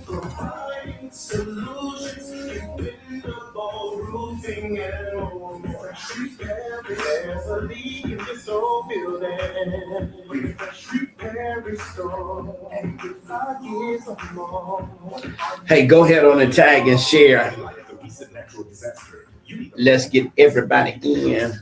Providing solutions, dependable roofing and more. There's a leak in this old building. Refresh, repair, restore, and get 5 years or more. Hey, go ahead on and tag and share. Let's get everybody in.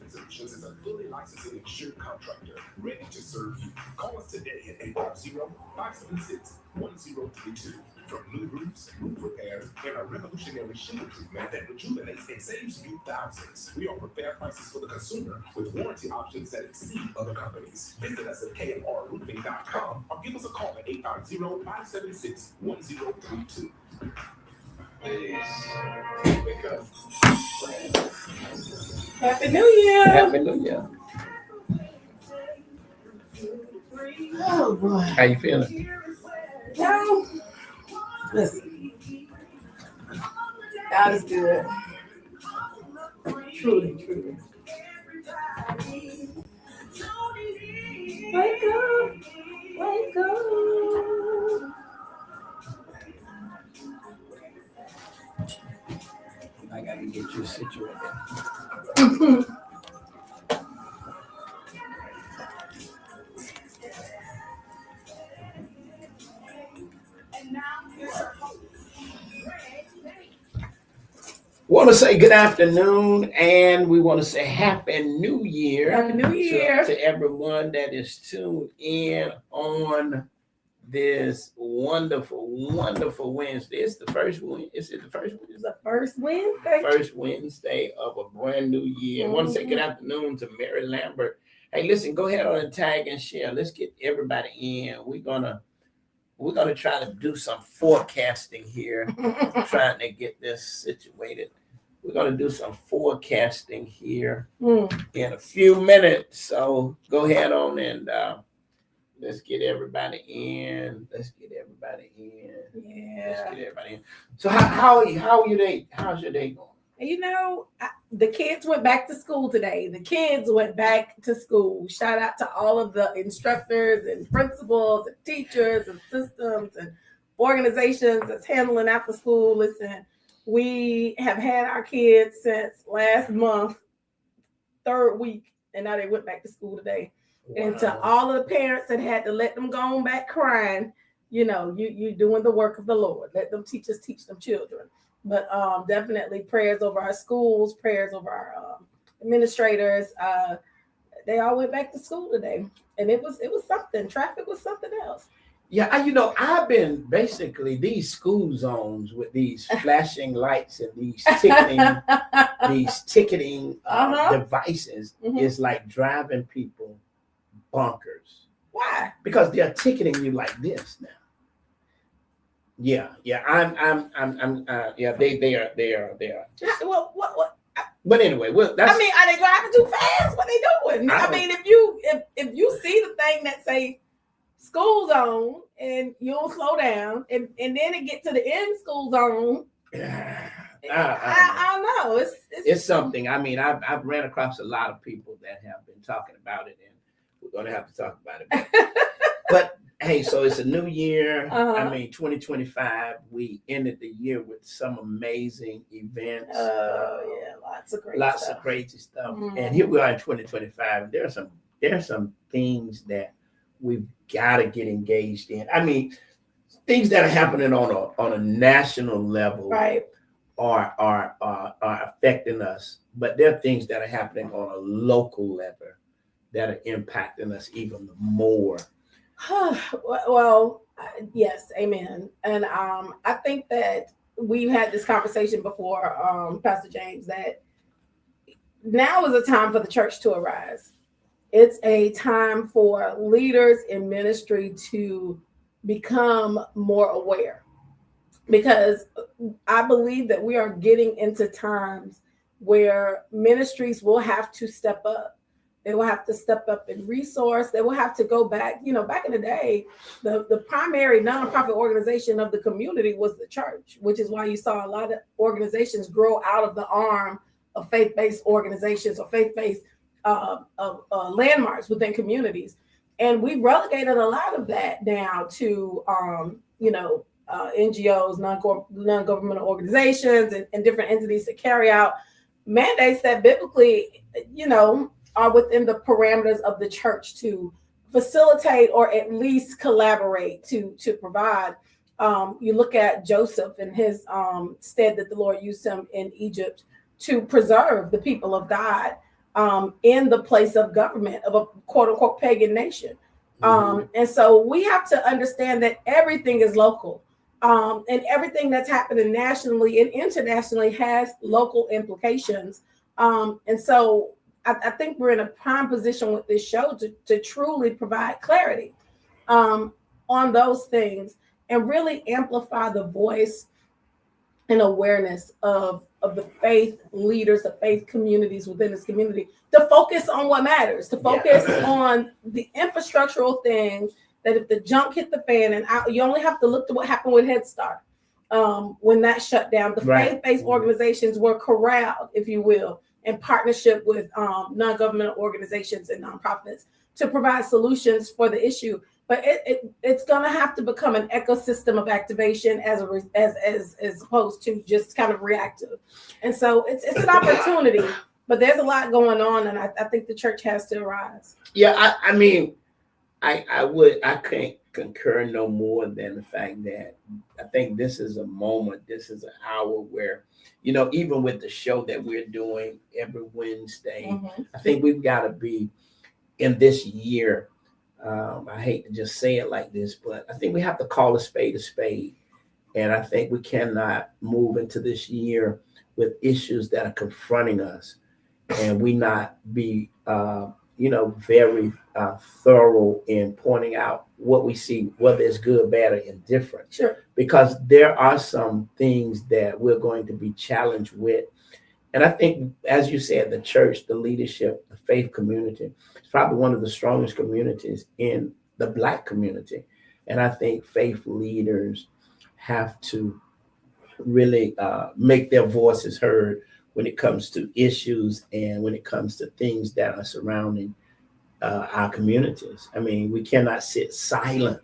Solutions is a fully licensed and insured contractor ready to serve you. Call us today at 850-576-1032. From new roofs, roof repairs, and a revolutionary shingle treatment that rejuvenates and saves you thousands. We offer fair prices for the consumer with warranty options that exceed other companies. Visit us at kmrroofing.com or give us a call at 850-576-1032. Please wake up. Happy New Year. Happy New Year. Oh boy. How you feeling? No. Listen. God is good. Truly, truly. Wake up. Wake up. I gotta get you situated. Want to say good afternoon, and we want to say Happy New Year. Happy New Year to everyone that is tuned in on this wonderful, wonderful Wednesday. It's the first one. Is it the first Wednesday? The first Wednesday. First Wednesday of a brand new year. I want to say good afternoon to Mary Lambert. Hey, listen, go ahead on and tag and share. Let's get everybody in. We're gonna try to do some forecasting here, trying to get this situated. We're going to do some forecasting here in a few minutes. So go ahead on and let's get everybody in. Yeah. Let's get everybody in. So how are your day? How's your day going? You know, the kids went back to school today. The kids went back to school. Shout out to all of the instructors and principals and teachers and systems and organizations that's handling after school. Listen, we have had our kids since last month, third week, and now they went back to school today. Wow. And to all of the parents that had to let them go on back crying, you know, you're doing the work of the Lord. Let them teach them children. But definitely prayers over our schools, prayers over our administrators. They all went back to school today, and it was something. Traffic was something else. Yeah, I've been basically these school zones with these flashing lights and these ticketing devices is like driving people bonkers. Why? Because they're ticketing you like this now. Yeah. They are. Well, what? But anyway, are they driving too fast? What they doing? I mean, if you see the thing that say school zone and you don't slow down, and then it get to the end school zone. I don't know. It's something. I mean, I've ran across a lot of people that have been talking about it, and we're going to have to talk about it. But hey, so it's a new year. 2025. We ended the year with some amazing events. Lots of crazy stuff. And here we are in 2025. There are some things that we've got to get engaged in. I mean, things that are happening on a national level, right, are affecting us. But there are things that are happening on a local level that are impacting us even more. Well, yes, amen. And I think that we've had this conversation before, Pastor James, that now is a time for the church to arise. It's a time for leaders in ministry to become more aware, because I believe that we are getting into times where ministries will have to step up. They will have to step up in resource. They will have to go back. You know, back in the day, the primary nonprofit organization of the community was the church, which is why you saw a lot of organizations grow out of the arm of faith-based organizations or faith-based landmarks within communities. And we relegated a lot of that down to, NGOs, non-governmental organizations, and different entities to carry out mandates that biblically, are within the parameters of the church to facilitate or at least collaborate to provide. You look at Joseph and his stead that the Lord used him in Egypt to preserve the people of God in the place of government of a quote unquote pagan nation. And so we have to understand that everything is local. And everything that's happening nationally and internationally has local implications. And so I think we're in a prime position with this show to truly provide clarity on those things and really amplify the voice and awareness of the faith leaders, the faith communities within this community, to focus on what matters, to focus on the infrastructural things. That if the junk hit the fan, and you only have to look to what happened with Head Start when that shut down, the faith-based organizations were corralled, if you will, in partnership with non-governmental organizations and nonprofits to provide solutions for the issue. But it's going to have to become an ecosystem of activation as opposed to just kind of reactive. And so it's an opportunity, but there's a lot going on, and I think the church has to arise. Yeah, I mean. I can't concur no more than the fact that I think this is a moment, this is an hour where, even with the show that we're doing every Wednesday, I think we've got to be in this year. I hate to just say it like this, but I think we have to call a spade a spade. And I think we cannot move into this year with issues that are confronting us and we not be, very thorough in pointing out what we see, whether it's good, bad, or indifferent. Sure. Because there are some things that we're going to be challenged with. And I think, as you said, the church, the leadership, the faith community is probably one of the strongest communities in the Black community. And I think faith leaders have to really make their voices heard when it comes to issues and when it comes to things that are surrounding our communities. I mean, we cannot sit silent.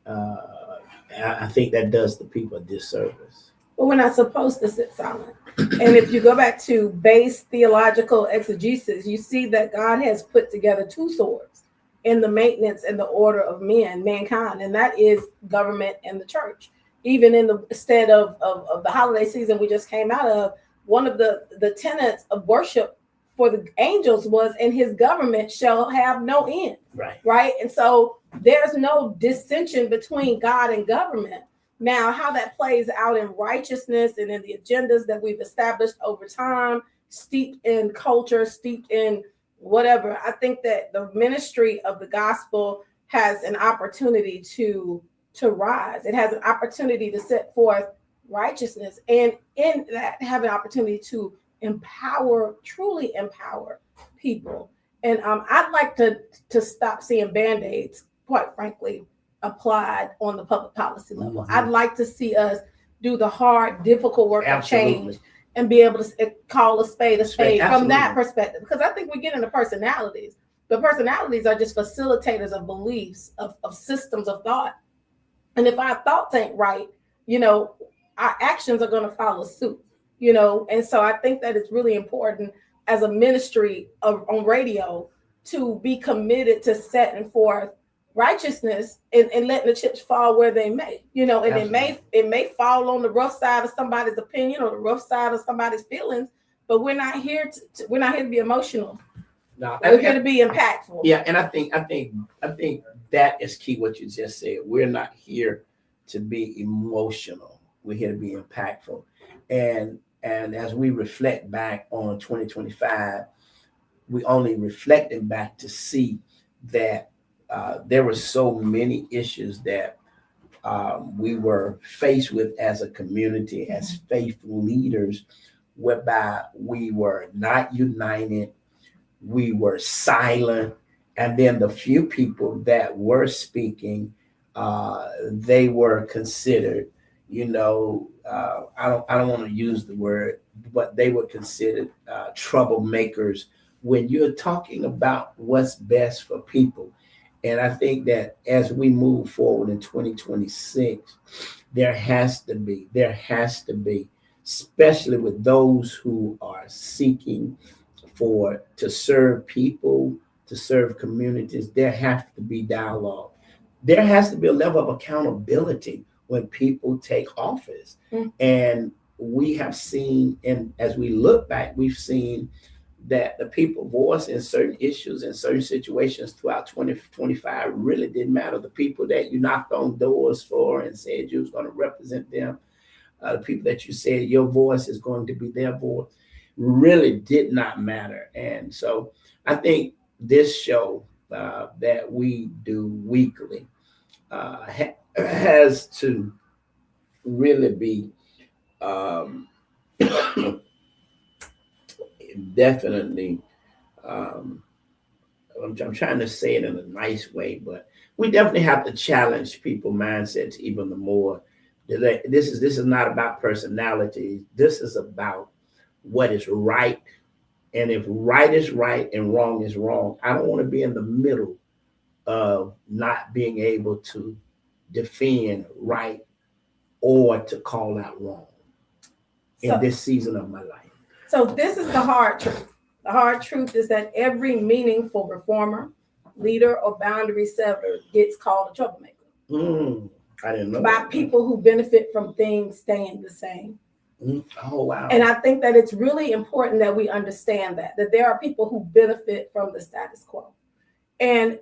I think that does the people a disservice. But we're not supposed to sit silent. And if you go back to base theological exegesis, you see that God has put together two swords in the maintenance and the order of mankind, and that is government and the church. Even in the stead of the holiday season we just came out of, one of the tenets of worship for the angels was, and his government shall have no end. Right. And so there's no dissension between God and government. Now, how that plays out in righteousness and in the agendas that we've established over time, steeped in culture, steeped in whatever, I think that the ministry of the gospel has an opportunity to rise. It has an opportunity to set forth righteousness, and in that have an opportunity to truly empower people. And I'd like to stop seeing band-aids, quite frankly, applied on the public policy level. Mm-hmm. I'd like to see us do the hard, difficult work of change and be able to call a spade from that perspective. Because I think we get into personalities. The personalities are just facilitators of beliefs, of systems of thought. And if our thoughts ain't right, our actions are going to follow suit, And so I think that it's really important as a ministry on radio to be committed to setting forth righteousness and letting the chips fall where they may, and it may fall on the rough side of somebody's opinion or the rough side of somebody's feelings, but we're not here to be emotional. No, we're here to be impactful. Yeah, and I think that is key. What you just said, we're not here to be emotional. We're here to be impactful, and as we reflect back on 2025, we only reflecting back to see that there were so many issues that we were faced with as a community, as faith leaders, whereby we were not united, we were silent, and then the few people that were speaking, they were considered, I don't want to use the word, but they were considered troublemakers when you're talking about what's best for people. And I think that as we move forward in 2026, there has to be, especially with those who are seeking to serve people, to serve communities, there has to be dialogue. There has to be a level of accountability when people take office. Mm-hmm. And we have seen, and as we look back, we've seen that the people voice in certain issues and certain situations throughout 2025 really didn't matter. The people that you knocked on doors for and said you was going to represent them, the people that you said your voice is going to be their voice, really did not matter. And so I think this show that we do weekly has to really be definitely, I'm trying to say it in a nice way, but we definitely have to challenge people's mindsets even the more. This is not about personality. This is about what is right. And if right is right and wrong is wrong, I don't want to be in the middle of not being able to defend right or to call out wrong in this season of my life. So this is the hard truth. The hard truth is that every meaningful reformer, leader, or boundary setter gets called a troublemaker. I didn't know. By people who benefit from things staying the same. Oh, wow. And I think that it's really important that we understand that there are people who benefit from the status quo. And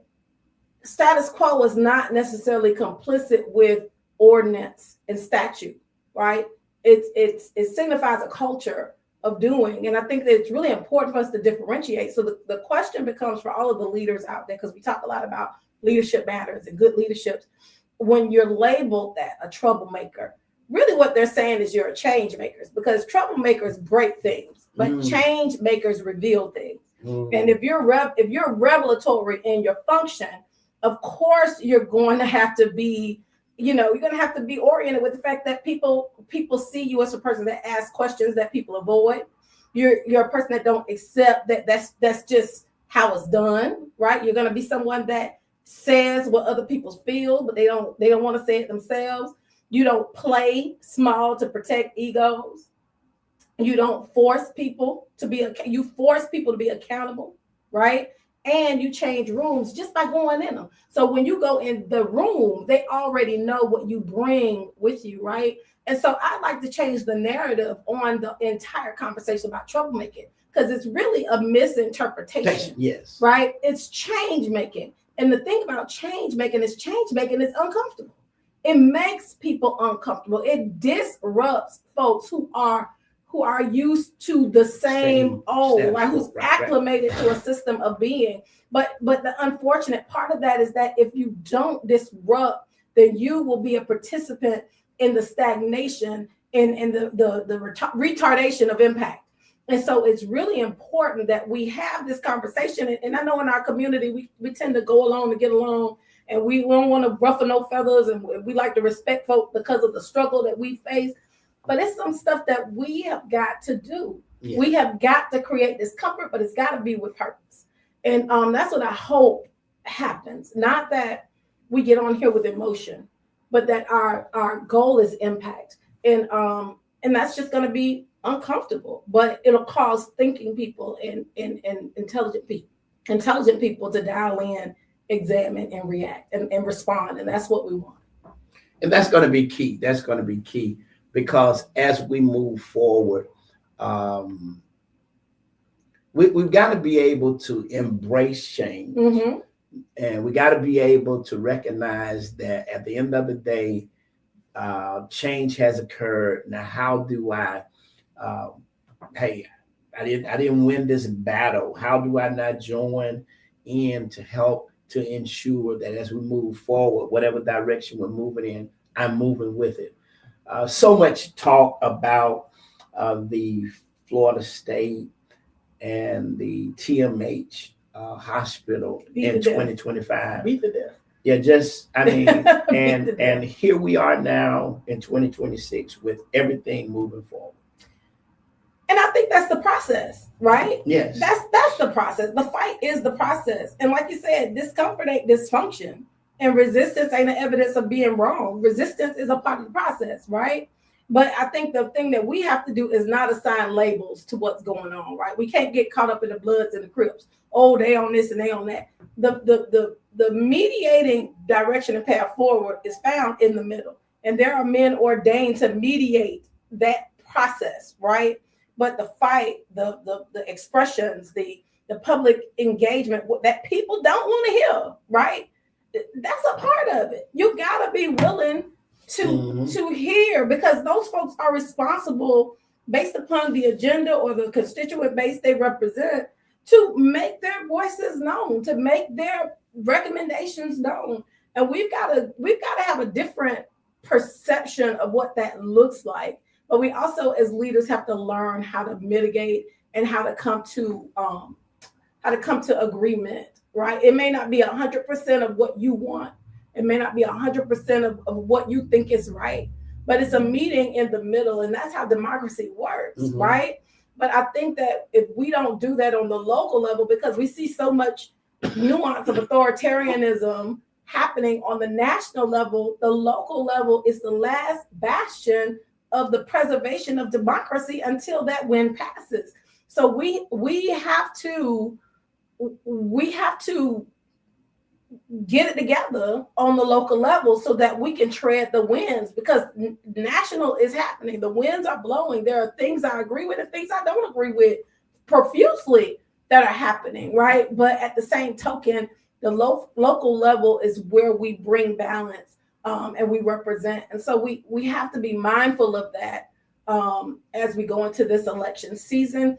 status quo is not necessarily complicit with ordinance and statute, right? It signifies a culture of doing. And I think that it's really important for us to differentiate. So the question becomes for all of the leaders out there, because we talk a lot about leadership matters and good leadership. When you're labeled that a troublemaker, really what they're saying is you're a change makers, because troublemakers break things, but change makers reveal things. And if you're revelatory in your function, of course you're going to have to be, you're going to have to be oriented with the fact that people see you as a person that asks questions that people avoid. You're a person that don't accept that that's just how it's done, right? You're going to be someone that says what other people feel, but they don't want to say it themselves. You don't play small to protect egos. You don't force people to be, you force people to be accountable, right? And you change rooms just by going in them. So when you go in the room, they already know what you bring with you, right? And so I like to change the narrative on the entire conversation about troublemaking, because it's really a misinterpretation. Yes. Right? It's change making. And the thing about change making is uncomfortable. It makes people uncomfortable. It disrupts folks who are used to the same old, right? Who's acclimated to a system of being. But the unfortunate part of that is that if you don't disrupt, then you will be a participant in the stagnation and the retardation of impact. And so it's really important that we have this conversation. And I know in our community, we tend to go along to get along, and we don't want to ruffle no feathers, and we like to respect folk because of the struggle that we face. But it's some stuff that we have got to do. Yeah. We have got to create discomfort, but it's got to be with purpose. And that's what I hope happens. Not that we get on here with emotion, but that our goal is impact. And that's just going to be uncomfortable, but it'll cause thinking people and intelligent people to dial in, examine, and react and respond. And that's what we want. And that's going to be key. That's going to be key. Because as we move forward, we've got to be able to embrace change. Mm-hmm. And we got to be able to recognize that at the end of the day, change has occurred. Now, how do I didn't win this battle. How do I not join in to help to ensure that as we move forward, whatever direction we're moving in, I'm moving with it. So much talk about the Florida State and the TMH hospital in 2025. Beat the death. Yeah, and here we are now in 2026 with everything moving forward. And I think that's the process, right? Yes. That's the process. The fight is the process. And like you said, discomfort ain't dysfunction. And resistance ain't an evidence of being wrong. Resistance is a part of the process, right? But I think the thing that we have to do is not assign labels to what's going on, right? We can't get caught up in the Bloods and the Crips. Oh, they on this and they on that. The mediating direction and path forward is found in the middle. And there are men ordained to mediate that process, right? But the fight, the expressions, the public engagement that people don't want to hear, right? That's a part of it. You gotta be willing to hear, because those folks are responsible based upon the agenda or the constituent base they represent to make their voices known, to make their recommendations known. And we've got to have a different perception of what that looks like. But we also, as leaders, have to learn how to mitigate and how to come to agreement, right? It may not be 100% of what you want. It may not be 100% of what you think is right, but it's a meeting in the middle, and that's how democracy works, right? But I think that if we don't do that on the local level, because we see so much nuance of authoritarianism happening on the national level, the local level is the last bastion of the preservation of democracy until that wind passes. So we have to get it together on the local level so that we can tread the winds, because national is happening. The winds are blowing. There are things I agree with and things I don't agree with profusely that are happening, right? But at the same token, the local level is where we bring balance and we represent. And so we have to be mindful of that as we go into this election season.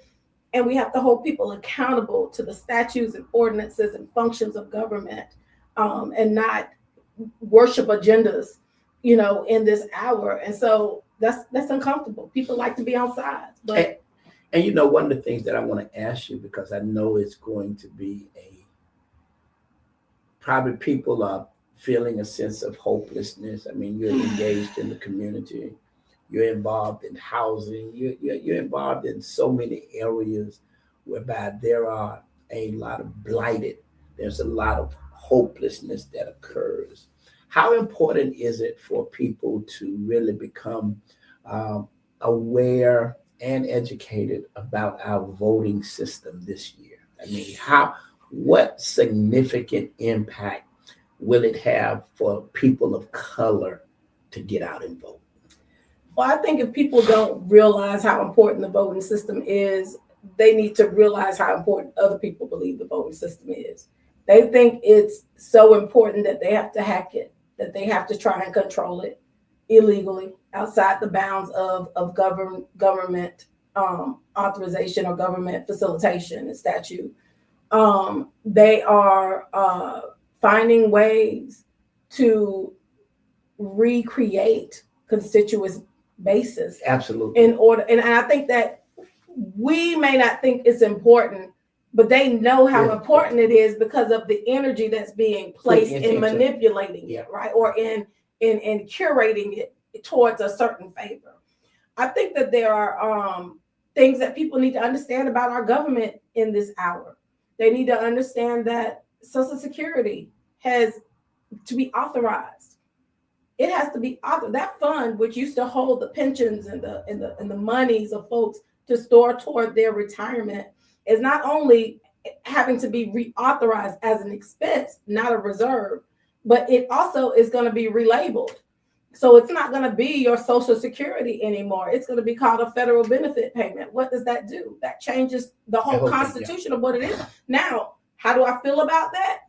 And we have to hold people accountable to the statutes and ordinances and functions of government, and not worship agendas, in this hour. And so that's uncomfortable. People like to be on sides. But and one of the things that I want to ask you, because I know it's going to be probably people are feeling a sense of hopelessness. I mean, you're engaged in the community. You're involved in housing. You're involved in so many areas whereby there are a lot of blighted. There's a lot of hopelessness that occurs. How important is it for people to really become aware and educated about our voting system this year? I mean, what significant impact will it have for people of color to get out and vote? Well, I think if people don't realize how important the voting system is, they need to realize how important other people believe the voting system is. They think it's so important that they have to hack it, that they have to try and control it illegally outside the bounds of government authorization or government facilitation and statute. They are finding ways to recreate constituent basis. Absolutely. In order, and I think that we may not think it's important, but they know how important it is because of the energy that's being placed in manipulating it, right? Or in curating it towards a certain favor. I think that there are things that people need to understand about our government in this hour. They need to understand that Social Security has to be authorized. It has to be authorized. That fund, which used to hold the pensions and the monies of folks to store toward their retirement, is not only having to be reauthorized as an expense, not a reserve, but it also is going to be relabeled. So it's not going to be your Social Security anymore. It's going to be called a federal benefit payment. What does that do? That changes the whole constitution of what it is. Now, how do I feel about that?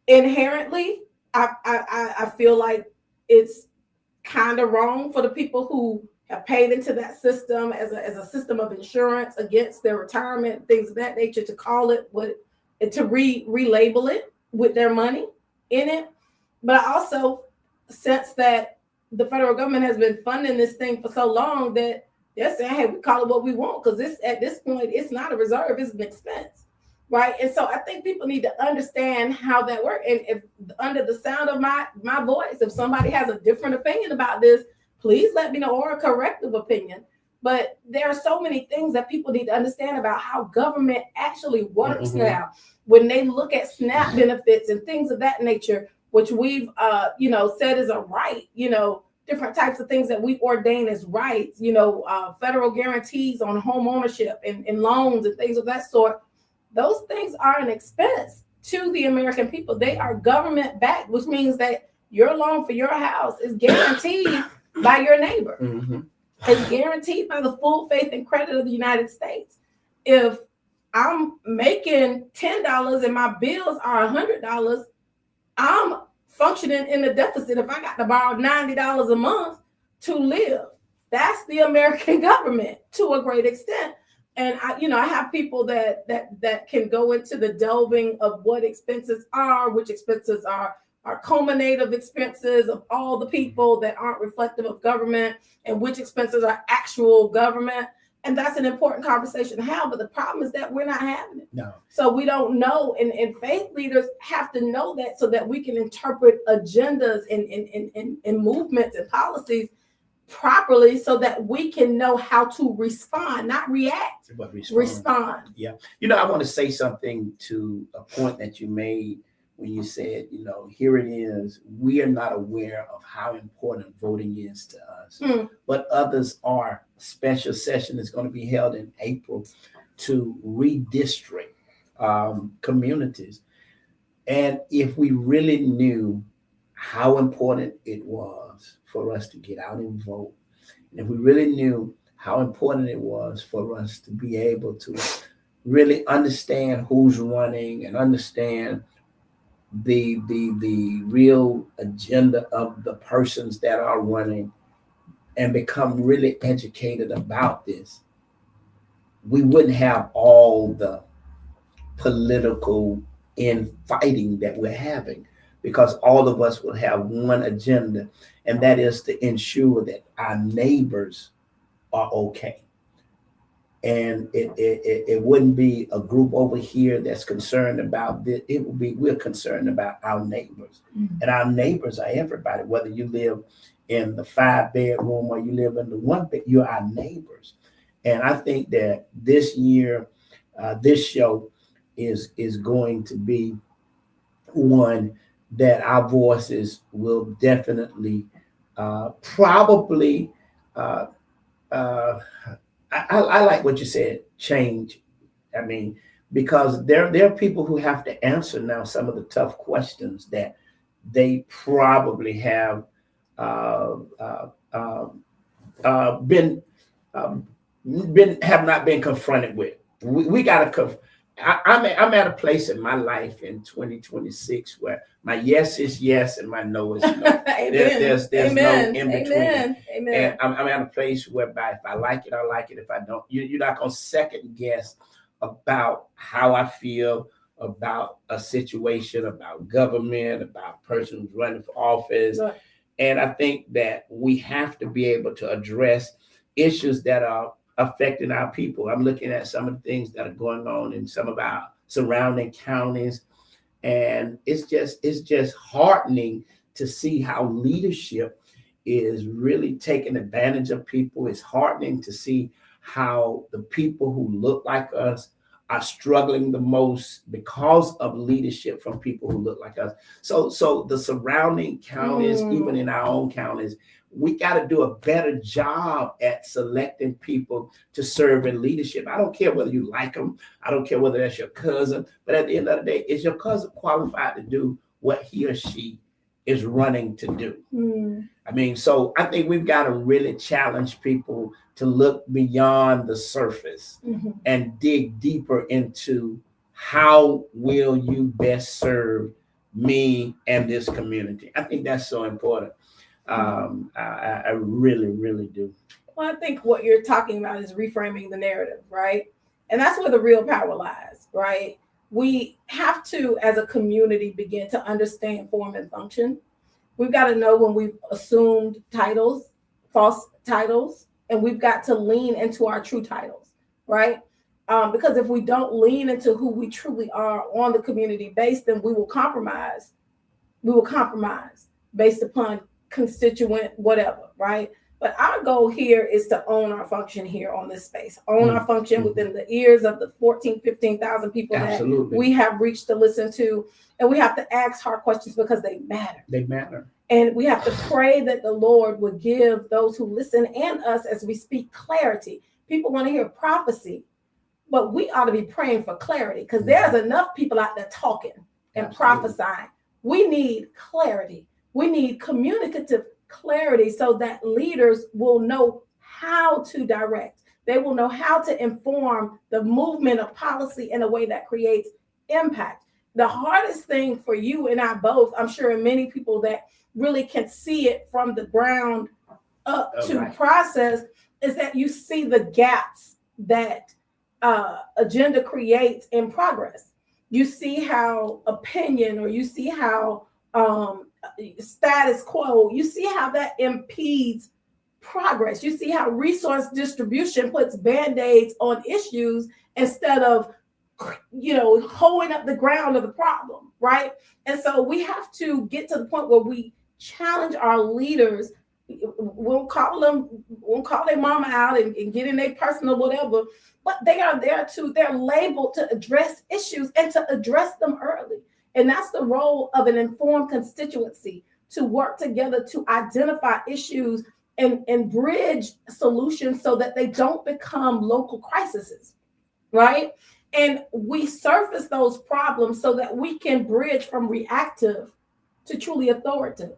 Inherently, I feel like it's kind of wrong for the people who have paid into that system as a system of insurance against their retirement, things of that nature, to call it to relabel it with their money in it. But I also sense that the federal government has been funding this thing for so long that they're saying, hey, we call it what we want, because at this point, it's not a reserve, it's an expense, right? And so I think people need to understand how that works. And if under the sound of my voice, if somebody has a different opinion about this, please let me know, or a corrective opinion. But there are so many things that people need to understand about how government actually works now. When they look at SNAP benefits and things of that nature, which we've said is a right, different types of things that we ordain as rights, federal guarantees on home ownership and loans and things of that sort. Those things are an expense to the American people. They are government backed, which means that your loan for your house is guaranteed by your neighbor. It's guaranteed by the full faith and credit of the United States. If I'm making $10 and my bills are $100, I'm functioning in the deficit if I got to borrow $90 a month to live. That's the American government to a great extent. And I have people that can go into the delving of what expenses are, which expenses are culminative expenses of all the people that aren't reflective of government, and which expenses are actual government. And that's an important conversation to have. But the problem is that we're not having it. No. So we don't know. And faith leaders have to know that so that we can interpret agendas and movements and policies properly so that we can know how to respond, not react, but respond. Yeah. I want to say something to a point that you made when you said, here it is. We are not aware of how important voting is to us, but others are. Special session is going to be held in April to redistrict communities. And if we really knew how important it was for us to get out and vote, and if we really knew how important it was for us to be able to really understand who's running and understand the real agenda of the persons that are running and become really educated about this, we wouldn't have all the political infighting that we're having, because all of us will have one agenda, and that is to ensure that our neighbors are okay. And it wouldn't be a group over here that's concerned about this. It would be, we're concerned about our neighbors. And our neighbors are everybody, whether you live in the 5-bedroom or you live in the 1-bed, you're our neighbors. And I think that this year, this show is going to be one that our voices will definitely probably I like what you said, change. I mean, because there are people who have to answer now some of the tough questions that they probably have have not been confronted with. We got to. I'm at a place in my life in 2026 where my yes is yes and my no is no. There's no in between. Amen. And I'm at a place whereby if I like it, I like it. If I don't, you're not gonna second guess about how I feel about a situation, about government, about a person who's running for office. Right. And I think that we have to be able to address issues that are affecting our people. I'm looking at some of the things that are going on in some of our surrounding counties, and it's just heartening to see how leadership is really taking advantage of people. It's heartening to see how the people who look like us are struggling the most because of leadership from people who look like us. So the surrounding counties, even in our own counties, we got to do a better job at selecting people to serve in leadership. I don't care whether you like them. I don't care whether that's your cousin. But at the end of the day, is your cousin qualified to do what he or she is running to do? I mean, so I think we've got to really challenge people to look beyond the surface and dig deeper into how will you best serve me and this community. I think that's so important. I really, really do. Well, I think what you're talking about is reframing the narrative, right? And that's where the real power lies, right? We have to, as a community, begin to understand form and function. We've got to know when we've assumed titles, false titles, and we've got to lean into our true titles, right? Because if we don't lean into who we truly are on the community base, then we will compromise. We will compromise based upon constituent whatever, right? But our goal here is to own our function here on this space, own our function within the ears of the 14, 15,000 people Absolutely. that we have reached to listen to. And we have to ask hard questions because they matter. They matter. And we have to pray that the Lord would give those who listen and us as we speak clarity. People want to hear prophecy, but we ought to be praying for clarity because there's enough people out there talking and prophesying. We need clarity. We need communicative clarity so that leaders will know how to direct. They will know how to inform the movement of policy in a way that creates impact. The hardest thing for you and I both, I'm sure, and many people that really can see it from the ground up to process, is that you see the gaps that agenda creates in progress. You see how opinion, or you see how status quo, you see how that impedes progress. You see how resource distribution puts band-aids on issues instead of, holding up the ground of the problem, right? And so we have to get to the point where we challenge our leaders. We'll call their mama out and get in their personal whatever, but they are there they're labeled to address issues and to address them early. And that's the role of an informed constituency, to work together to identify issues and bridge solutions so that they don't become local crises, right? And we surface those problems so that we can bridge from reactive to truly authoritative.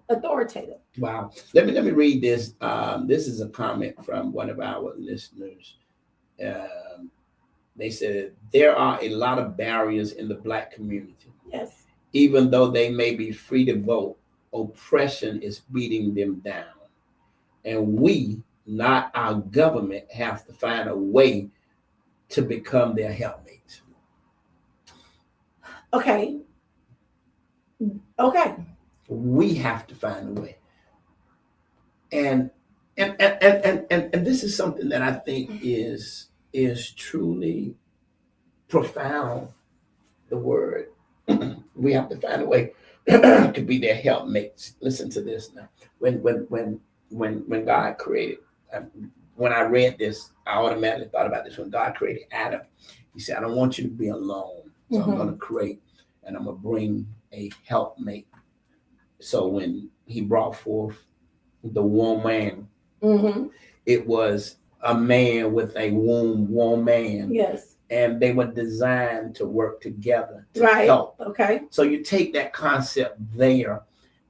Wow. Let me read this. This is a comment from one of our listeners. They said, there are a lot of barriers in the Black community. Yes. Even though they may be free to vote, oppression is beating them down. And we, not our government, have to find a way to become their helpmates. Okay. We have to find a way. And this is something that I think is truly profound. The word. We have to find a way to be their helpmates. Listen to this now. When God created, when I read this, I automatically thought about this. When God created Adam, he said, I don't want you to be alone. So I'm going to create, and I'm going to bring a helpmate. So when he brought forth the woman, it was a man with a womb, woman. Yes. And they were designed to work together to help. Okay. So you take that concept there,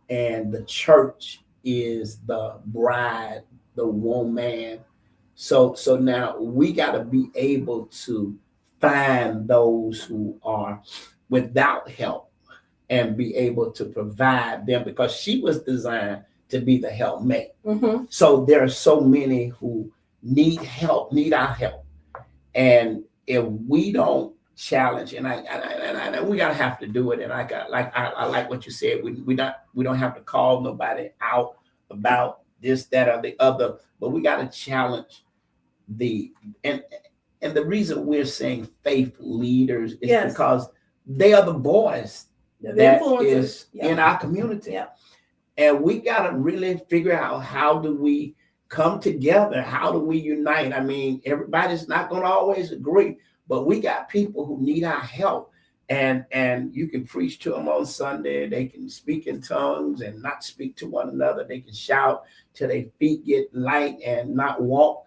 and the church is the bride, the woman. So now we got to be able to find those who are without help and be able to provide them, because she was designed to be the helpmate. So there are so many who need help, need our help. And if we don't challenge, and I we gotta have to do it. And I like what you said. We don't have to call nobody out about this, that, or the other, but we gotta challenge and the reason we're saying faith leaders is because they are the voice that is in our community. Yeah. And we gotta really figure out, how do we come together? How do we unite? I mean, everybody's not going to always agree, but we got people who need our help. And you can preach to them on Sunday. They can speak in tongues and not speak to one another. They can shout till their feet get light and not walk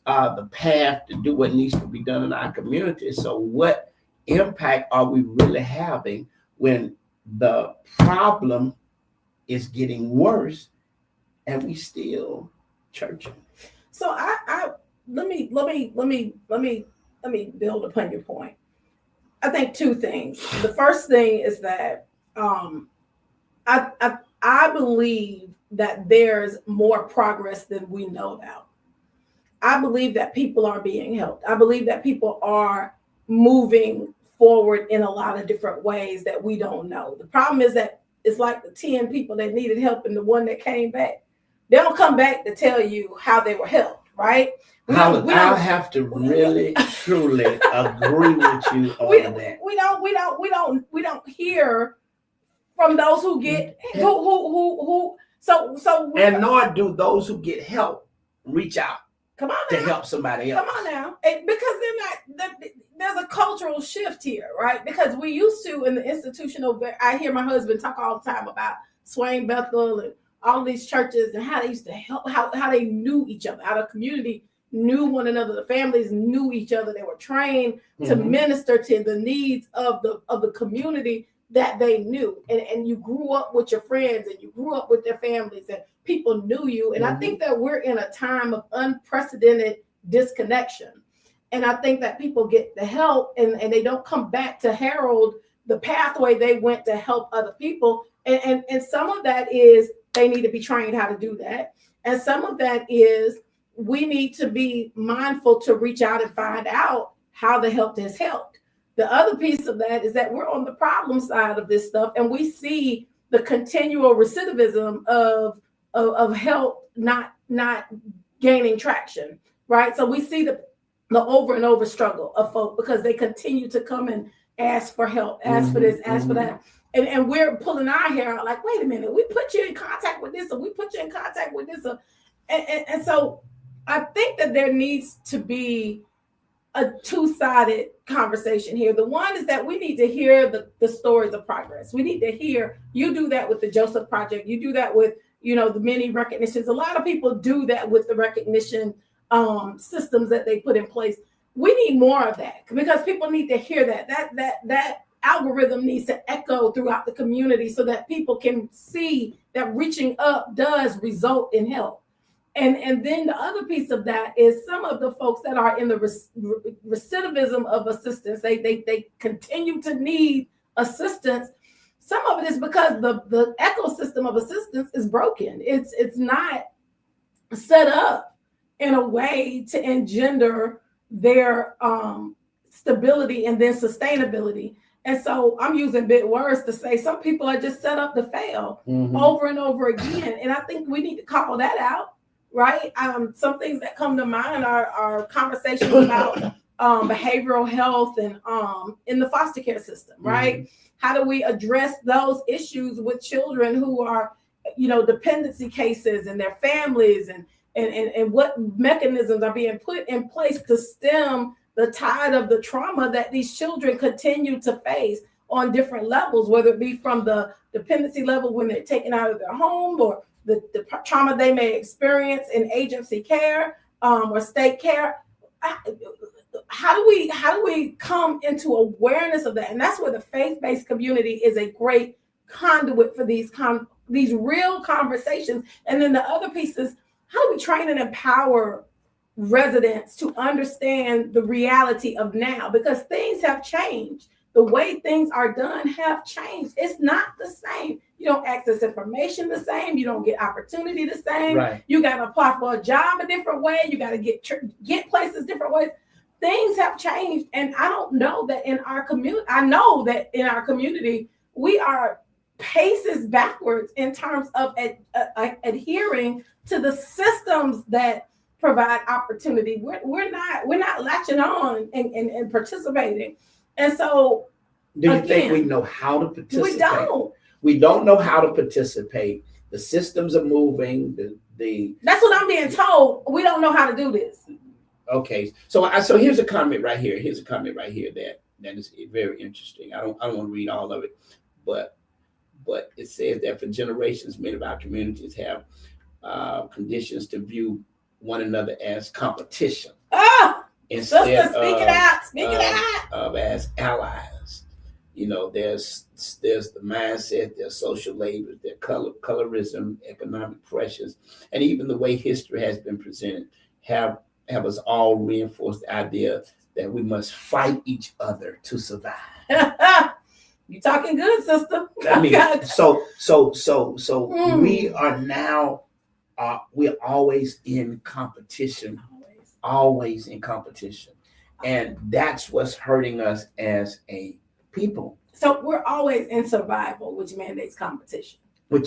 the path to do what needs to be done in our community. So what impact are we really having when the problem is getting worse and we still churching? So I let me build upon your point. I think two things. The first thing is that I believe that there's more progress than we know about. I believe that people are being helped. I believe that people are moving forward in a lot of different ways that we don't know. The problem is that it's like the 10 people that needed help and the one that came back. They don't come back to tell you how they were helped, right? I'll have to really, truly agree with you on that. We don't hear from those who get who. So and nor do those who get help reach out Come on to now. help somebody else. Come on now. Because there's a cultural shift here, right? Because we used to, in the institutional, I hear my husband talk all the time about Swain Bethel and all these churches and how they used to help, how they knew each other, how the community knew one another, the families knew each other. They were trained to minister to the needs of the community that they knew. And you grew up with your friends and you grew up with their families and people knew you. And I think that we're in a time of unprecedented disconnection. And I think that people get the help and they don't come back to herald the pathway they went to help other people. And some of that is they need to be trained how to do that. And some of that is we need to be mindful to reach out and find out how the help has helped. The other piece of that is that we're on the problem side of this stuff, and we see the continual recidivism of help not gaining traction, right? So we see the over and over struggle of folk because they continue to come and ask for help, ask for this, ask for that. And we're pulling our hair out like, wait a minute, we put you in contact with this, or we put you in contact with this. And so I think that there needs to be a two-sided conversation here. The one is that we need to hear the stories of progress. We need to hear, you do that with the Joseph Project. You do that with, the many recognitions. A lot of people do that with the recognition systems that they put in place. We need more of that because people need to hear that algorithm needs to echo throughout the community so that people can see that reaching up does result in help. And then the other piece of that is some of the folks that are in the recidivism of assistance, they continue to need assistance. Some of it is because the ecosystem of assistance is broken. It's not set up in a way to engender their stability and then sustainability. And so I'm using big words to say some people are just set up to fail over and over again. And I think we need to call that out. Right. Some things that come to mind are conversations about behavioral health and in the foster care system. Right. How do we address those issues with children who are, dependency cases and their families and what mechanisms are being put in place to stem the tide of the trauma that these children continue to face on different levels, whether it be from the dependency level when they're taken out of their home or the trauma they may experience in agency care or state care. How do we come into awareness of that? And that's where the faith-based community is a great conduit for these real conversations. And then the other piece is how do we train and empower residents to understand the reality of now? Because things have changed. The way things are done have changed. It's not the same. You don't access information the same. You don't get opportunity the same. Right. You got to apply for a job a different way. You got to get places different ways. Things have changed. And I don't know that in our community, I know that in our community, we are paces backwards in terms of adhering to the systems that provide opportunity. We're not latching on and participating. And so, do you think we know how to participate? We don't. We don't know how to participate. The systems are moving. That's what I'm being told. We don't know how to do this. Okay, so here's a comment right here. Here's a comment right here that is very interesting. I don't want to read all of it, but it says that for generations, many of our communities have conditions to view one another as competition. Instead speak it out. Of as allies. There's the mindset, there's social labors, there's colorism, economic pressures, and even the way history has been presented have us all reinforced the idea that we must fight each other to survive. You talking good, sister. I mean, so we are now we're always in competition. Always in competition. And that's what's hurting us as a people. So we're always in survival, which mandates competition. We're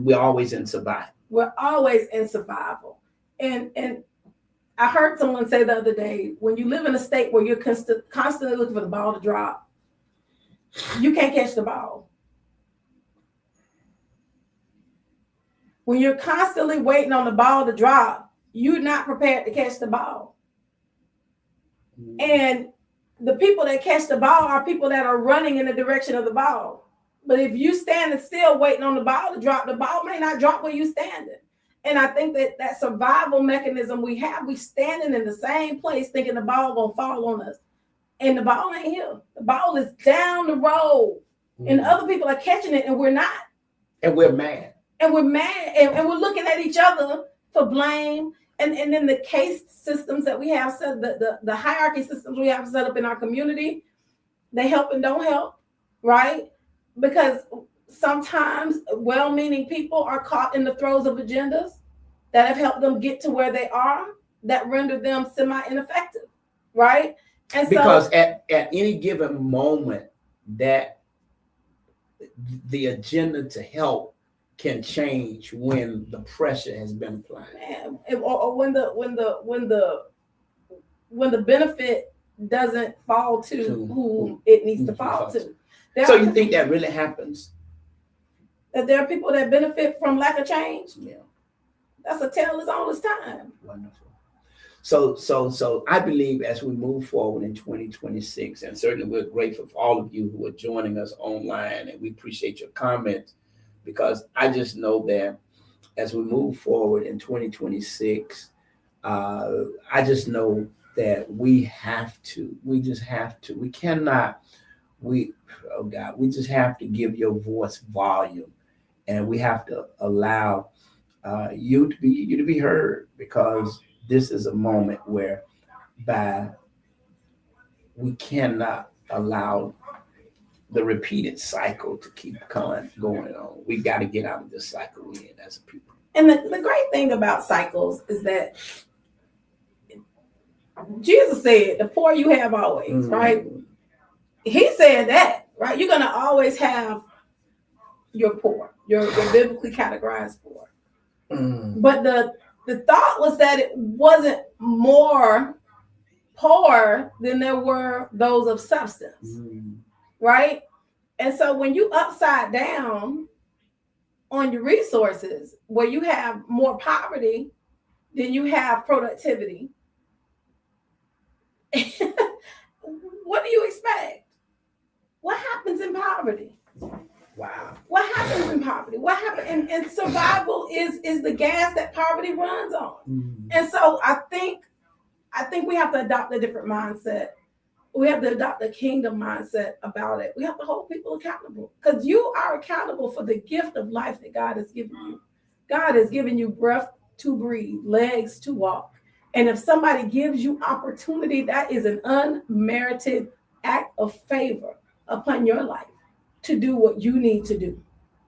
always in survival. We're always in survival. And I heard someone say the other day, when you live in a state where you're constantly looking for the ball to drop, you can't catch the ball. When you're constantly waiting on the ball to drop, you're not prepared to catch the ball. And the people that catch the ball are people that are running in the direction of the ball. But if you standing still waiting on the ball to drop, the ball may not drop where you standing. And I think that survival mechanism we have, we standing in the same place thinking the ball gonna fall on us. And the ball ain't here. The ball is down the road. And other people are catching it and we're not. And we're mad. And we're mad. And we're looking at each other for blame. And then the case systems that we have set, the hierarchy systems we have set up in our community, they help and don't help, right? Because sometimes well-meaning people are caught in the throes of agendas that have helped them get to where they are that render them semi-ineffective, right? And because at any given moment that the agenda to help can change when the pressure has been applied. Or when the benefit doesn't fall to whom it needs to fall to. So you think that really happens? That there are people that benefit from lack of change? Yeah. That's a tale as old as time. Wonderful. So I believe as we move forward in 2026, and certainly we're grateful for all of you who are joining us online, and we appreciate your comments, because I just know that as we move forward in 2026, I just know that we just have to, we just have to give your voice volume, and we have to allow you to be heard, because this is a moment where we cannot allow the repeated cycle to keep going on. We got to get out of this cycle we're in as a people. And the great thing about cycles is that Jesus said, the poor you have always, right? He said that, right? You're going to always have your poor, your biblically categorized poor. But the thought was that it wasn't more poor than there were those of substance, right? And so when you upside down on your resources, where you have more poverty than you have productivity, what do you expect? What happens in poverty? Wow. What happens in poverty? What happens? And survival is the gas that poverty runs on. And so I think we have to adopt a different mindset. We have to adopt a kingdom mindset about it. We have to hold people accountable, because you are accountable for the gift of life that God has given you. God has given you breath to breathe, legs to walk. And if somebody gives you opportunity, that is an unmerited act of favor upon your life to do what you need to do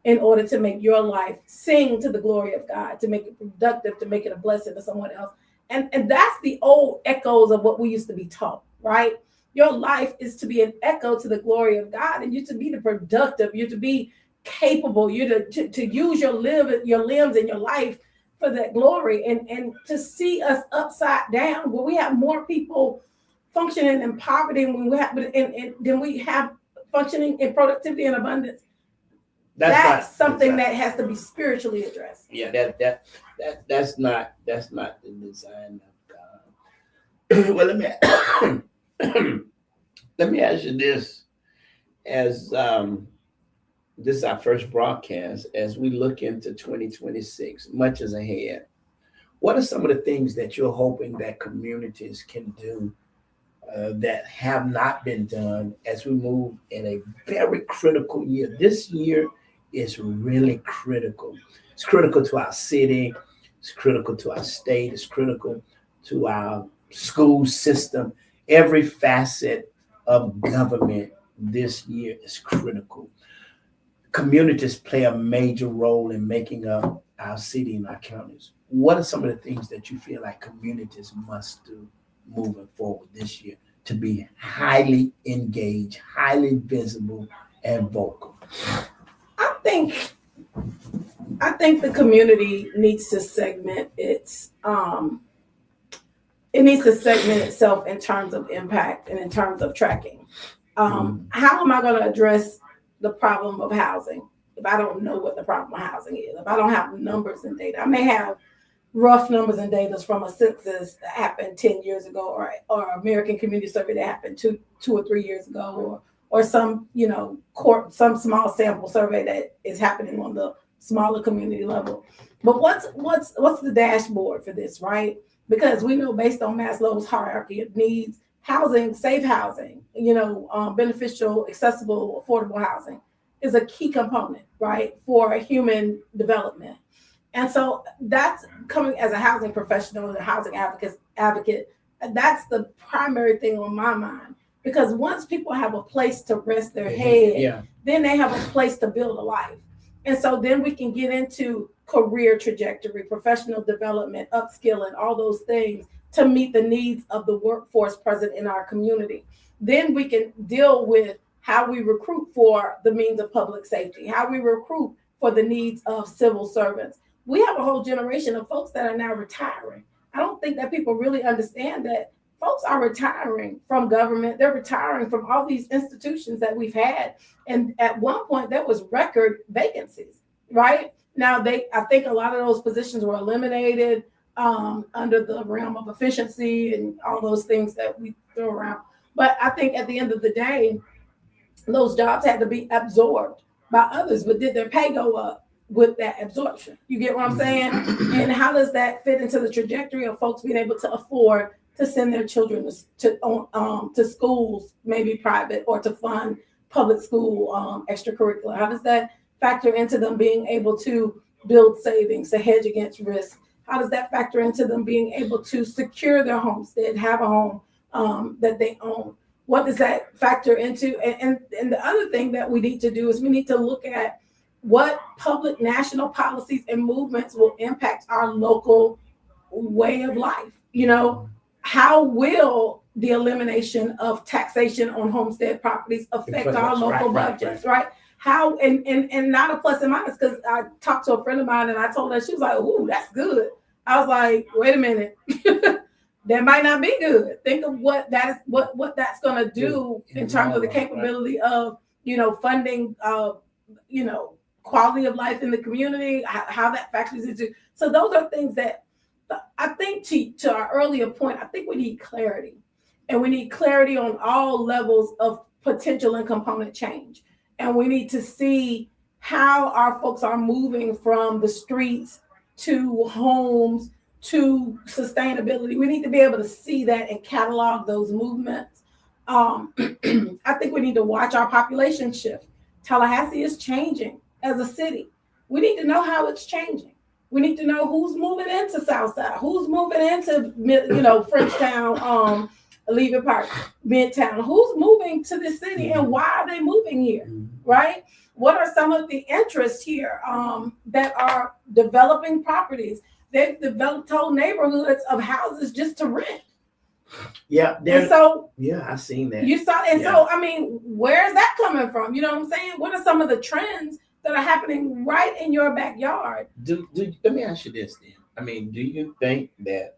in order to make your life sing to the glory of God, to make it productive, to make it a blessing to someone else. And that's the old echoes of what we used to be taught, right? Your life is to be an echo to the glory of God, and you're to be the productive, you're to be capable, you're to use your limbs and your life for that glory. And to see us upside down, where we have more people functioning in poverty than we have functioning in productivity and abundance. That's something that has to be spiritually addressed. Yeah, that's not the design of God. Well, let me ask you this, as this is our first broadcast, as we look into 2026, much is ahead. What are some of the things that you're hoping that communities can do that have not been done as we move in a very critical year? This year is really critical. It's critical to our city. It's critical to our state. It's critical to our school system. Every facet of government this year is critical. Communities play a major role in making up our city and our counties. What are some of the things that you feel like communities must do moving forward this year to be highly engaged, highly visible, and vocal? I think the community needs to segment it needs to segment itself in terms of impact and in terms of tracking. How am I going to address the problem of housing? if I don't know what the problem with housing is, if I don't have numbers and data. I may have rough numbers and data from a census that happened 10 years ago, or American Community Survey that happened two or 3 years ago, or some, some small sample survey that is happening on the smaller community level. But what's the dashboard for this, right? Because we know, based on Maslow's hierarchy of needs, housing, safe housing, beneficial, accessible, affordable housing is a key component, right, for human development. And so that's coming as a housing professional and a housing advocate. That's the primary thing on my mind, because once people have a place to rest their head, then they have a place to build a life. And so then we can get into career trajectory, professional development, upskilling, all those things to meet the needs of the workforce present in our community. Then we can deal with how we recruit for the means of public safety, how we recruit for the needs of civil servants. We have a whole generation of folks that are now retiring. I don't think that people really understand that folks are retiring from government. They're retiring from all these institutions that we've had. And at one point, there was record vacancies, right? Now, I think a lot of those positions were eliminated under the realm of efficiency and all those things that we throw around. But I think at the end of the day, those jobs had to be absorbed by others. But did their pay go up with that absorption? You get what I'm saying? And how does that fit into the trajectory of folks being able to afford to send their children to schools, maybe private, or to fund public school extracurricular? How does that factor into them being able to build savings, to hedge against risk? How does that factor into them being able to secure their homestead, have a home that they own? What does that factor into? And the other thing that we need to do is we need to look at what public national policies and movements will impact our local way of life. How will the elimination of taxation on homestead properties affect our local budgets, right? How, and not a plus and minus, because I talked to a friend of mine and I told her, she was like, "Ooh, that's good." I was like, "Wait a minute." That might not be good. Think of what that's going to do in terms of the capability of, funding, quality of life in the community, how that factors into. So those are things that I think, to our earlier point, I think we need clarity, and we need clarity on all levels of potential and component change. And we need to see how our folks are moving from the streets to homes to sustainability. We need to be able to see that and catalog those movements. I think we need to watch our population shift. Tallahassee is changing as a city. We need to know how it's changing. We need to know who's moving into Southside, who's moving into, Frenchtown, Levy Park, Midtown, who's moving to the city, and why are they moving here, right? What are some of the interests here that are developing properties? They've developed whole neighborhoods of houses just to rent. Yeah. And so, I've seen that. You saw, and so, I mean, where is that coming from? You know what I'm saying? What are some of the trends that are happening right in your backyard? Let me ask you this then. I mean, do you think that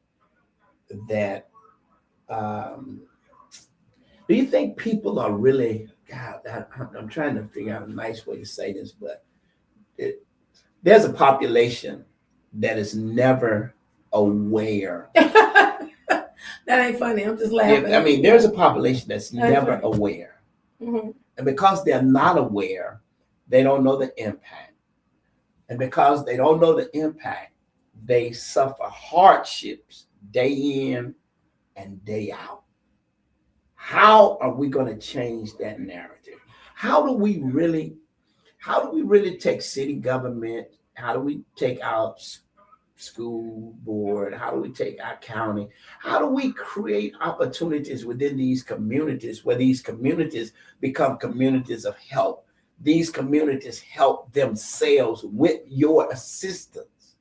do you think people are really, God, I'm trying to figure out a nice way to say this, but there's a population that is never aware. That ain't funny. I'm just laughing. I mean, there's a population that's never funny. aware. Mm-hmm. And because they're not aware, they don't know the impact. And because they don't know the impact, they suffer hardships day in and day out. How are we going to change that narrative? How do we really take city government? How do we take our school board? How do we take our county? How do we create opportunities within these communities where these communities become communities of help? These communities help themselves with your assistance.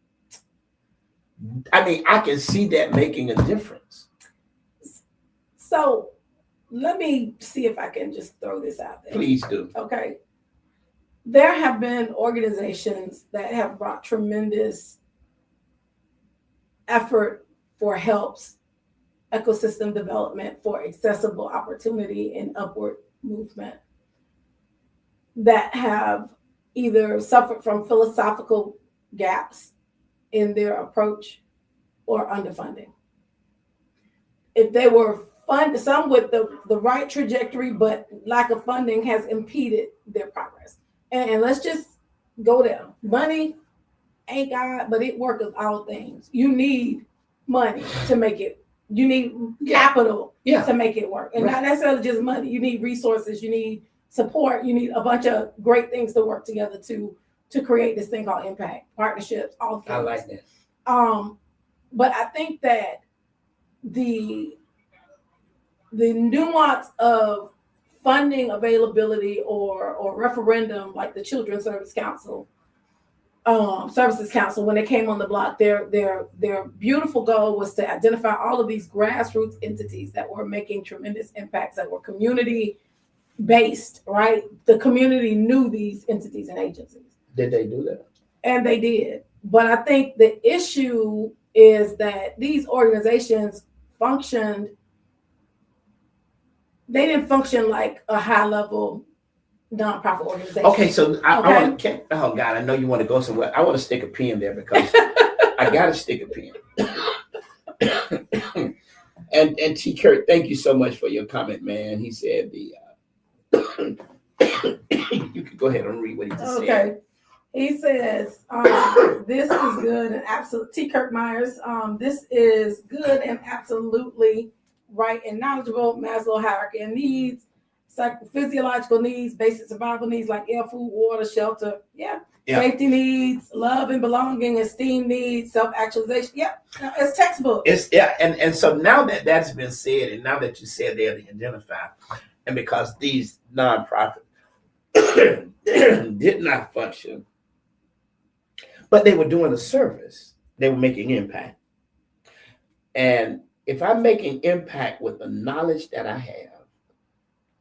I mean, I can see that making a difference. So let me see if I can just throw this out there. Please do. Okay. There have been organizations that have brought tremendous effort for helps, ecosystem development, for accessible opportunity and upward movement, that have either suffered from philosophical gaps in their approach or underfunding. If they were funded, some with the right trajectory, but lack of funding has impeded their progress. And let's just go there. Money ain't God, but it worketh all things. You need money to make it. You need capital to make it work. And not necessarily just money. You need resources. You need support. You need a bunch of great things to work together to create this thing called impact, partnerships, all things. I like that. But I think that the nuance of funding availability or referendum, like the Children's Services Council, when they came on the block, their beautiful goal was to identify all of these grassroots entities that were making tremendous impacts, that were community based, right? The community knew these entities and agencies. Did they do that? And they did. But I think the issue is that these organizations they didn't function like a high level nonprofit organization. Okay, so I want to, oh God, I know you want to go somewhere. I want to stick a pin there because I got to stick a pin. and T. Kurt, thank you so much for your comment, man. He said you can go ahead and read what he just said. Okay. He says, this is good and absolute. T. Kurt Myers, this is good and absolutely right and knowledgeable. Maslow hierarchy of needs, physiological needs, basic survival needs like air, food, water, shelter. Yeah. Safety needs, love and belonging, esteem needs, self-actualization. Yeah. It's textbook. And so now that that's been said, and now that you said they're the identified, and because these nonprofits did not function, but they were doing a service. They were making impact. And if I'm making impact with the knowledge that I have,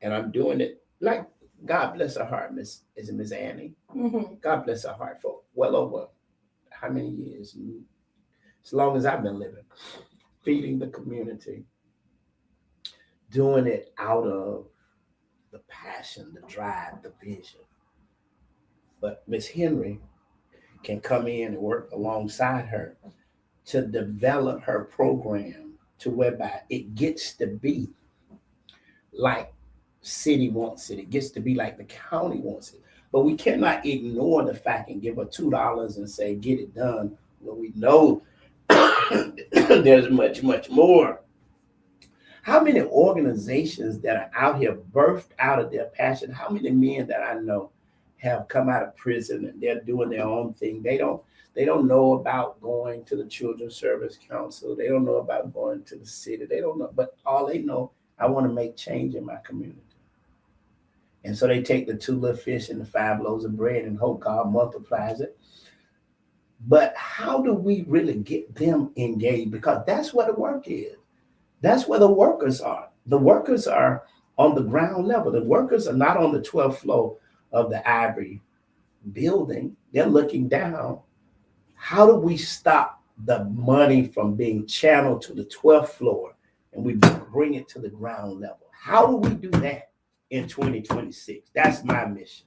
and I'm doing it, like God bless her heart, Miss Annie. Mm-hmm. God bless her heart for well over how many years? As long as I've been living, feeding the community, doing it out of the passion, the drive, the vision. But Miss Henry can come in and work alongside her to develop her program to whereby it gets to be like city wants it. It gets to be like the county wants it. But we cannot ignore the fact and give her $2 and say, get it done. When we know there's much, much more. How many organizations that are out here birthed out of their passion? How many men that I know have come out of prison and they're doing their own thing? They don't know about going to the Children's Service Council. They don't know about going to the city. They don't know, but all they know, I want to make change in my community. And so they take the 2 little fish and the 5 loaves of bread and hope God multiplies it. But how do we really get them engaged? Because that's where the work is. That's where the workers are. The workers are on the ground level. The workers are not on the 12th floor of the Ivory building. They're looking down. How do we stop the money from being channeled to the 12th floor and we bring it to the ground level? How do we do that in 2026? That's my mission.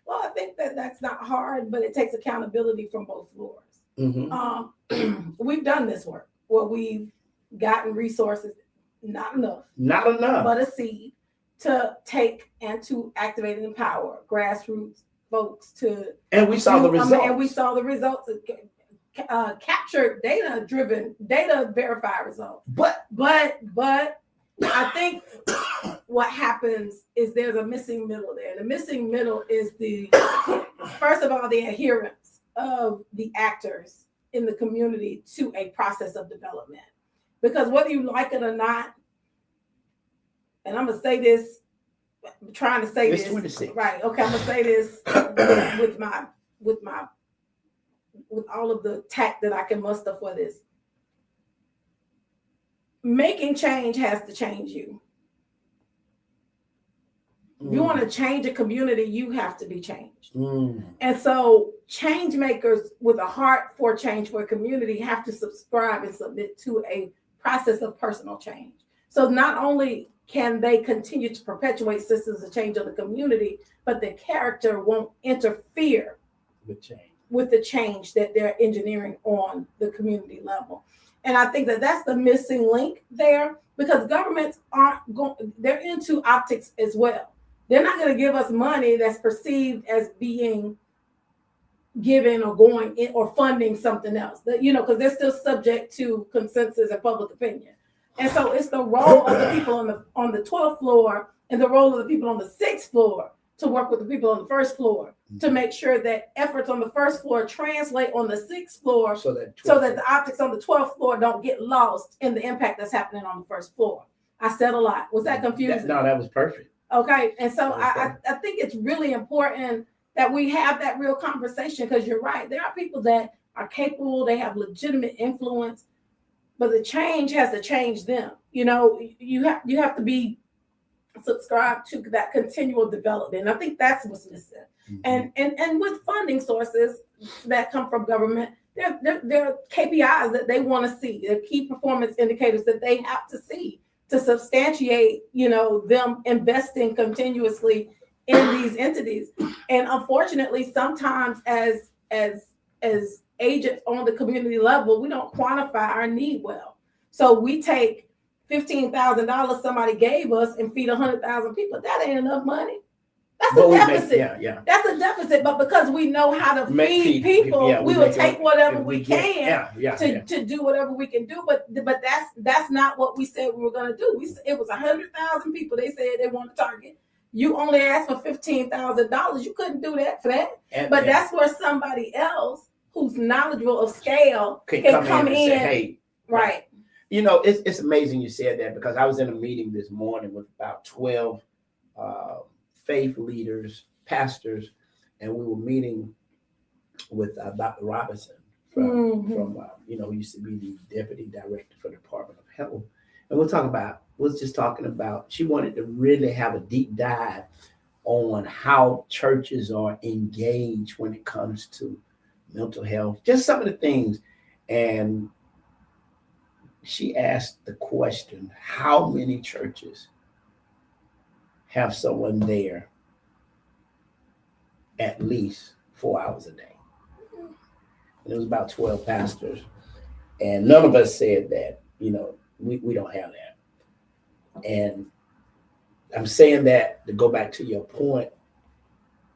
Well, I think that's not hard, but it takes accountability from both floors. Mm-hmm. We've done this work where we've gotten resources, not enough, but a seed to take and to activate and empower grassroots folks and we saw the results. And we saw the results. Captured data-driven, data-verified results. But I think what happens is there's a missing middle there. The missing middle is first of all, the adherence of the actors in the community to a process of development. Because whether you like it or not, and I'm gonna say this, I'm trying to say it's this 26. Right. Okay, I'm gonna say this with all of the tact that I can muster for this. Making change has to change you. If you want to change a community, you have to be changed. And so change makers with a heart for change for a community have to subscribe and submit to a process of personal change. So not only can they continue to perpetuate systems of change of the community, but the character won't interfere with the change that they're engineering on the community level. And I think that that's the missing link there, because governments aren't going, they're into optics as well. They're not going to give us money that's perceived as being given or going in or funding something else, that, you know, because they're still subject to consensus and public opinion. And so it's the role of the people on the 12th floor and the role of the people on the 6th floor to work with the people on the 1st floor to make sure that efforts on the 1st floor translate on the 6th floor so that the optics on the 12th floor don't get lost in the impact that's happening on the 1st floor. I said a lot. Was that confusing? No, that was perfect. Okay. And so I think it's really important that we have that real conversation, because you're right. There are people that are capable, they have legitimate influence, but the change has to change them. You know, you have to be subscribed to that continual development. And I think that's what's missing. Mm-hmm. And with funding sources that come from government, there are KPIs that they want to see, the key performance indicators that they have to see to substantiate, you know, them investing continuously in these entities. And unfortunately, sometimes as agents on the community level, we don't quantify our need well. So we take $15,000 somebody gave us and feed 100,000 people. That ain't enough money. That's a deficit. That's a deficit. But because we know how to feed people, we will take whatever we can to do whatever we can do. But that's not what we said we were going to do. It was 100,000 people. They said they want to target. You only asked for $15,000. You couldn't do that for that. But that's where somebody else who's knowledgeable of scale can come in and say, hey, right. You know, it's amazing you said that, because I was in a meeting this morning with about 12 faith leaders, pastors, and we were meeting with Dr. Robinson from you know, who used to be the deputy director for the Department of Health. And we're just talking about, she wanted to really have a deep dive on how churches are engaged when it comes to mental health, just some of the things. And she asked the question, how many churches have someone there at least 4 hours a day? And it was about 12 pastors. And none of us said that, you know, we don't have that. And I'm saying that to go back to your point,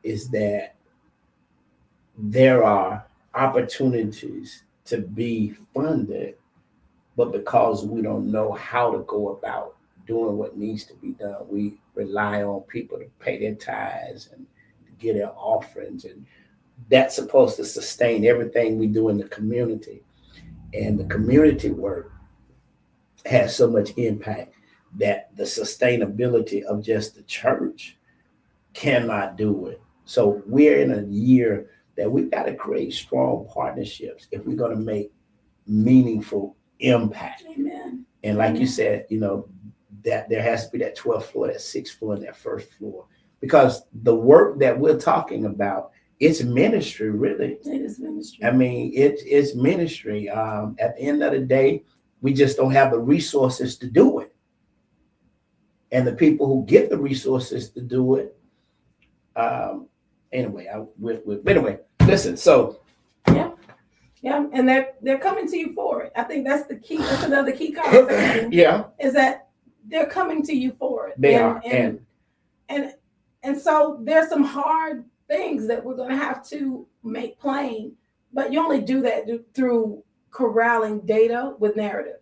is that there are opportunities to be funded, but because we don't know how to go about doing what needs to be done, we rely on people to pay their tithes and get their offerings. And that's supposed to sustain everything we do in the community. And the community work has so much impact that the sustainability of just the church cannot do it. So we're in a year that we've got to create strong partnerships if we're going to make meaningful impact. Amen. And like you said, you know, that there has to be that 12th floor, that 6th floor, and that 1st floor, because the work that we're talking about, it's ministry, really. It is ministry. I mean, it's ministry. At the end of the day, we just don't have the resources to do it. And the people who get the resources to do it, anyway, listen, so. Yeah, and they're coming to you for it. I think that's the key. That's another key conversation. Is that they're coming to you for it. They are. And so there's some hard things that we're going to have to make plain, but you only do that through corralling data with narrative.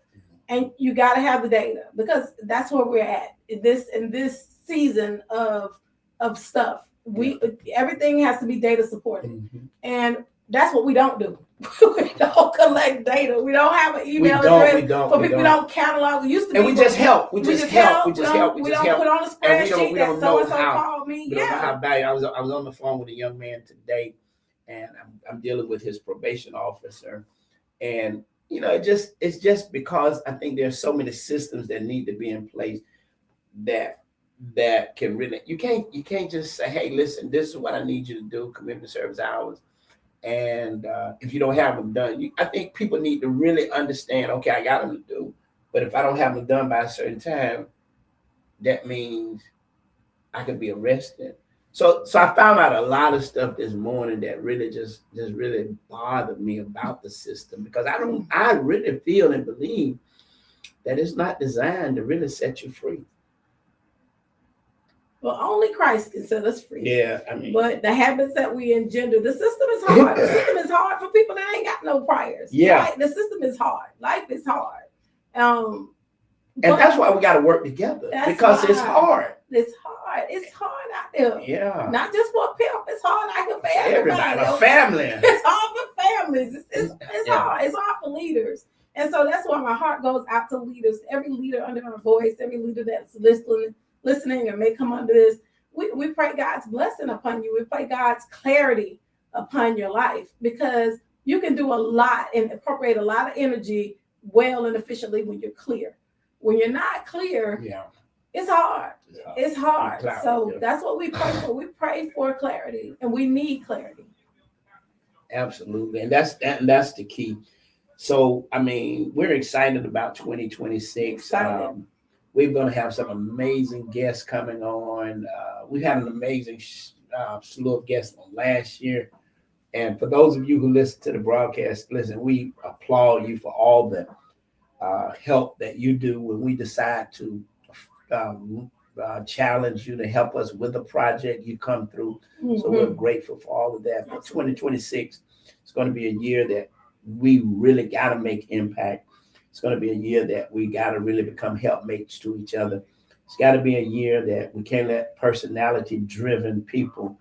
And you got to have the data, because that's where we're at in this season of stuff. Everything has to be data supported, and that's what we don't do. We don't collect data. We don't have an email address for people. We don't catalog. We used to, and we just help. We just help. We don't put on a spreadsheet that so and so called me. We don't know how bad. I was on the phone with a young man today, and I'm dealing with his probation officer, and you know, it's just because I think there's so many systems that need to be in place that can really, you can't just say, hey, listen, this is what I need you to do, community service hours. And if you don't have them done, I think people need to really understand, okay, I got them to do, but if I don't have them done by a certain time, that means I could be arrested. So I found out a lot of stuff this morning that really just really bothered me about the system, because I really feel and believe that it's not designed to really set you free. Well, only Christ can set us free. Yeah, I mean, but the habits that we engender, the system is hard. The system is hard for people that ain't got no priors. Yeah, right? The system is hard. Life is hard. And that's why we got to work together, because it's hard. It's hard. It's hard out there. Yeah. Not just for a pimp. It's hard out here for everybody. A family. It's hard for families. It's hard. It's hard for leaders. And so that's why my heart goes out to leaders. Every leader under our voice, every leader that's listening or may come under this. We pray God's blessing upon you. We pray God's clarity upon your life, because you can do a lot and appropriate a lot of energy well and efficiently when you're clear. When you're not clear, it's hard. It's hard. So that's what we pray for. We pray for clarity, and we need clarity. Absolutely. And that's the key. So, I mean, we're excited about 2026. We're going to have some amazing guests coming on. We had an amazing slew of guests on last year. And for those of you who listen to the broadcast, listen, we applaud you for all the help that you do when we decide to challenge you to help us with a project. You come through. Mm-hmm. So we're grateful for all of that. But 2026 is going to be a year that we really got to make impact. It's going to be a year that we got to really become helpmates to each other. It's got to be a year that we can't let personality-driven people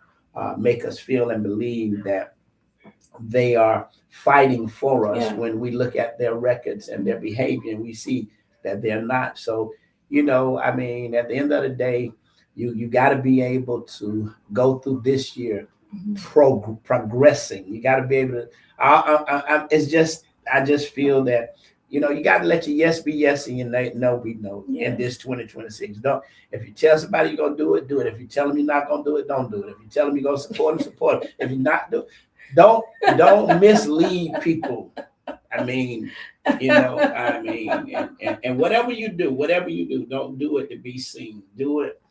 make us feel and believe that they are fighting for us when we look at their records and their behavior and we see that they're not. So, I mean, at the end of the day, you got to be able to go through this year progressing. You got to be able to. I just feel that you got to let your yes be yes and your no be no in this 2026. If you tell somebody you're gonna do it, do it. If you tell them you're not gonna do it, don't do it. If you tell them you're gonna support them, support them. If you're not don't mislead people. I mean, and whatever you do, don't do it to be seen. Do it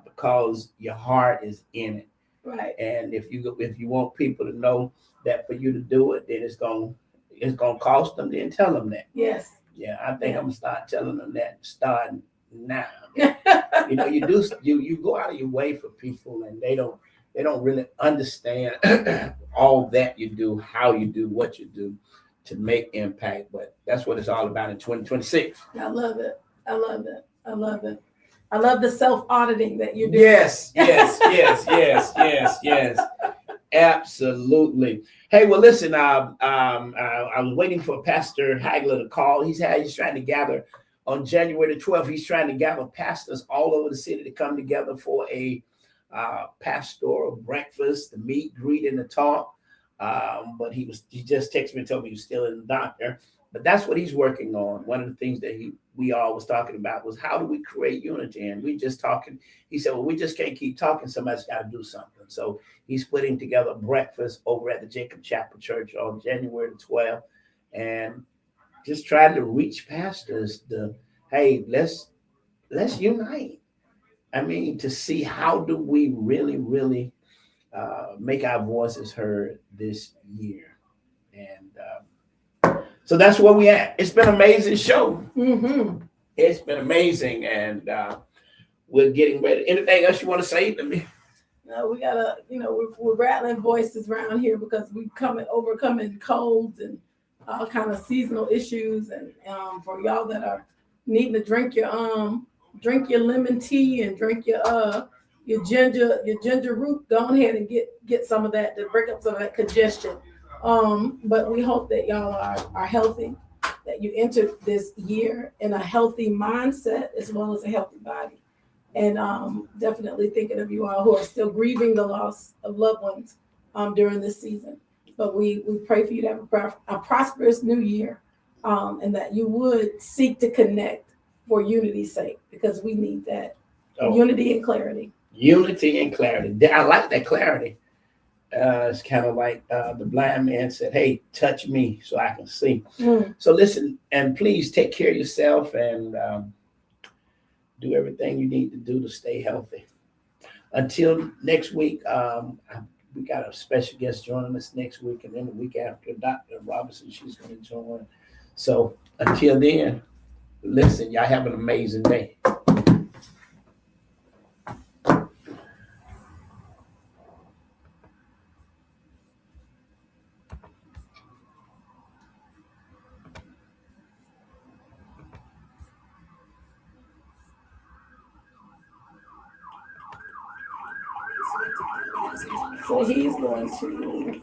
because your heart is in it. Right. And if you want people to know that for you to do it, then it's gonna cost them, then tell them that. Yes. Yeah, I think I'm gonna start telling them that starting now. You go out of your way for people, and they don't really understand all that you do, how you do, what you do to make impact. But that's what it's all about in 2026. I love it. I love the self-auditing that you do. Yes. Absolutely. Hey, well, listen, I was waiting for Pastor Hagler to call. He's trying to gather on January the 12th. He's trying to gather pastors all over the city to come together for a pastoral breakfast, the meet, greet, and the talk. But he just texted me and told me he was still in the doctor. But that's what he's working on. One of the things that we all was talking about was how do we create unity? And we just talking. He said, well, we just can't keep talking. Somebody's got to do something. So he's putting together a breakfast over at the Jacob Chapel Church on January the 12th, and just trying to reach pastors hey, let's unite. I mean, to see how do we really, really make our voices heard this year. And so that's where we at. It's been an amazing show. Mm-hmm. It's been amazing. And we're getting ready. Anything else you want to say to me? No, we gotta, we're rattling voices around here because we overcoming colds and all kind of seasonal issues. And for y'all that are needing to drink your lemon tea and drink your ginger root, go ahead and get some of that to break up some of that congestion. But we hope that y'all are healthy, that you enter this year in a healthy mindset as well as a healthy body. And definitely thinking of you all who are still grieving the loss of loved ones during this season. But we pray for you to have a prosperous new year, and that you would seek to connect for unity's sake, because we need that unity and clarity. Unity and clarity. I like that clarity. It's kind of like the blind man said, hey, touch me so I can see. So listen, and please take care of yourself, and do everything you need to do to stay healthy. Until next week, we got a special guest joining us next week, and then the week after, Dr. Robinson, she's going to join. So until then, listen, y'all have an amazing day. So he's going to